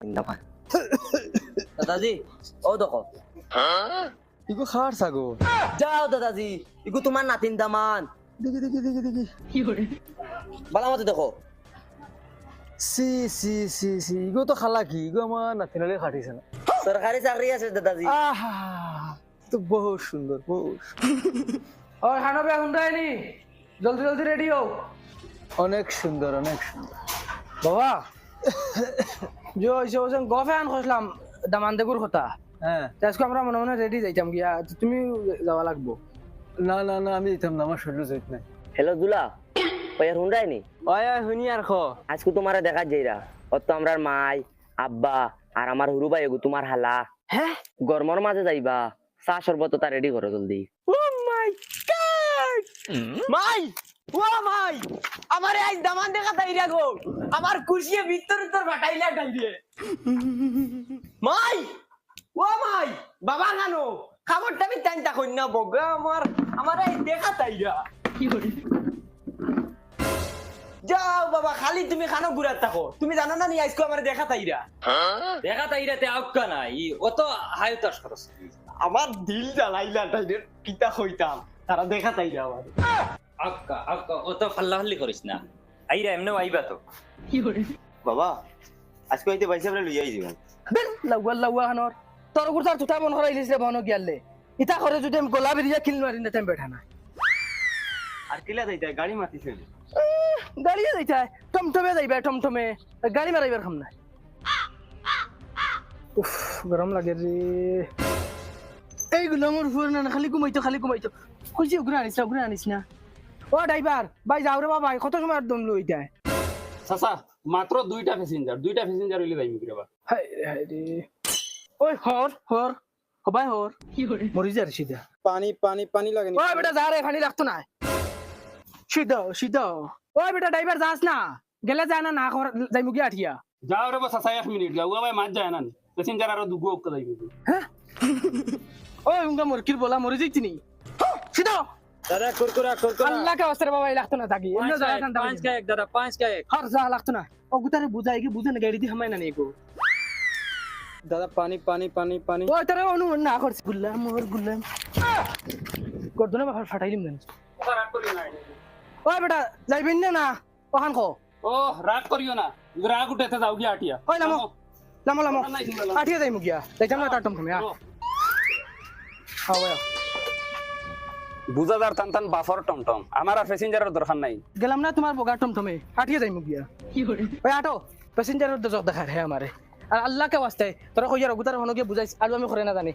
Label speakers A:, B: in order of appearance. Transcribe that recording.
A: Dapat. দাদাজি ও দেখো
B: ego খার sago
A: যাও দাদাজি ইগো তোমার নাতিন দামান
B: দেখি দেখি দেখি দেখি
A: বালা মতো দেখো
B: সি সি সি সি ইগো তো খালা কি ইগো আমার নাতিনালে খাটিছে না
A: সরকারি চাকরি আছে দাদাজি
B: আহা তো বহুত সুন্দর বহুত
C: और खाना पे हुंडा नी जल्दी जल्दी रेडी हो
B: অনেক সুন্দর অনেক সুন্দর
C: बाबा जो जो जो गफान খসলাম দামানদেগুর কথা
B: হ্যাঁ
C: আজকে আমরা মনে মনে রেডি যাইতাম গিয়া তুমি যাওয়া লাগবো
B: না না না আমি দিতাম না আমার শরীর যাইত নাই
A: হ্যালো দুলা ওয়ার হুন্ডাই নি
B: ওয়া হুনি আর খ
A: আজকে তোমারে দেখা যাইরা অত তো আমরার মাই আব্বা আর আমার হুরু ভাই এগো তোমার হালা
C: হ্যাঁ
A: গরমর মাঝে যাইবা চা শরবত তা রেডি করো জলদি
C: ও মাই গড মাই ও মাই আমারে আজ দামান দেখা তাইরা গো আমার কুশিয়ে ভিতর ভিতর বাটাইলা ডাইরে মাই ও মাই বাবা গানো খাবারটা আমি টাইনটা কই না বগা আমার এই দেখা তাইরা কি করে যাও বাবা খালি তুমি খানো ঘুরাত থাকো তুমি জানো না নি আজকে আমার দেখা তাইরা
D: দেখা তাইরাতে আউকা নাই অত হায়তাস খরচ
C: আমার দিল জ্বালাইলা তাইদের কিতা হইতাম তারা দেখা তাইরা আমার
D: আউকা আউকা অত ফাল্লা ফাল্লি করিস না আইরা এমনে আইবা তো
E: বাবা আজকে হইতে পয়সা আমরা লইয়া যাইবেন
C: বেন লাউয়া খানোর তোর গুরতার তুতা মন করাইলিস রে বনো গিয়ালে ইতা করে যদি আমি গোলা বেরিয়া কিল মারি না তেম বেঠা না
E: আর কিলা যাইতা গাড়ি মাতিছে
C: গাড়ি যাইতা টমটমে যাইবা টমটমে গাড়ি মারাইবার খাম না উফ গরম লাগে রে এইগুলো আমার ফুর না খালি ঘুমাইতো কইছি উগরা আনিস না ও ড্রাইভার ভাই যাও রে বাবা কত সময় দম লই যায়
F: চাচা মাত্র দুইটা প্যাসেঞ্জার হইলে যাইমি কিবা
C: হাই হাই রে ওই হর ভাই হর মরি যা রে সিধা
B: পানি পানি পানি লাগে
C: ওই বেটা যা রে পানি লাগতো না সিধা ওই বেটা ড্রাইভার যাস না গেলে যায় না যাই মুগি আঠিয়া
F: যাও রে বা চাচা 1 মিনিট যাও ভাই মাছ যায় না প্যাসেঞ্জার আরো দুগো ওকে যাইবি
C: ওই উনকা মুরকির বলা মরি যাইতি নি সিধা
B: দাদা কুরকুরা
C: আল্লাহ কা ওয়াস্তে বাবা লাগতো না থাকি এমনি যায় না
D: পাঁচ কা এক দাদা 5 কা এক
C: হর যা লাগতো না ও গুতারে বুঝাই কি বুঝে না গাড়ি দি হামাই না নেগো
B: দাদা পানি পানি পানি পানি
C: ওই তারে অনু না করছি গুল্লাম করদো না বাবা ফাটাইলিম না ওই বেটা যাইবেন না ওখান কো
F: ও রাগ করিও না রাগ উঠেতে যাও গিয়া আটিয়া
C: ওই লামো আঠিয়া যাই মুগিয়া যাইতাম না তার টমটমে হ্যাঁ
F: বুঝাদার টান বাফর টমটম আমার আর প্যাসেঞ্জারের দরকার নাই
C: গেলাম না তোমার বগা টমটমে আঠিয়া যাই মুগিয়া ওই আটো প্যাসেঞ্জারের দরকার হ্যাঁ আমারে আর আল্লাহ কে ওয়াস্তে তোরা কইয়া রগুতার হনকে বুঝাইছ আর আমি করে না জানি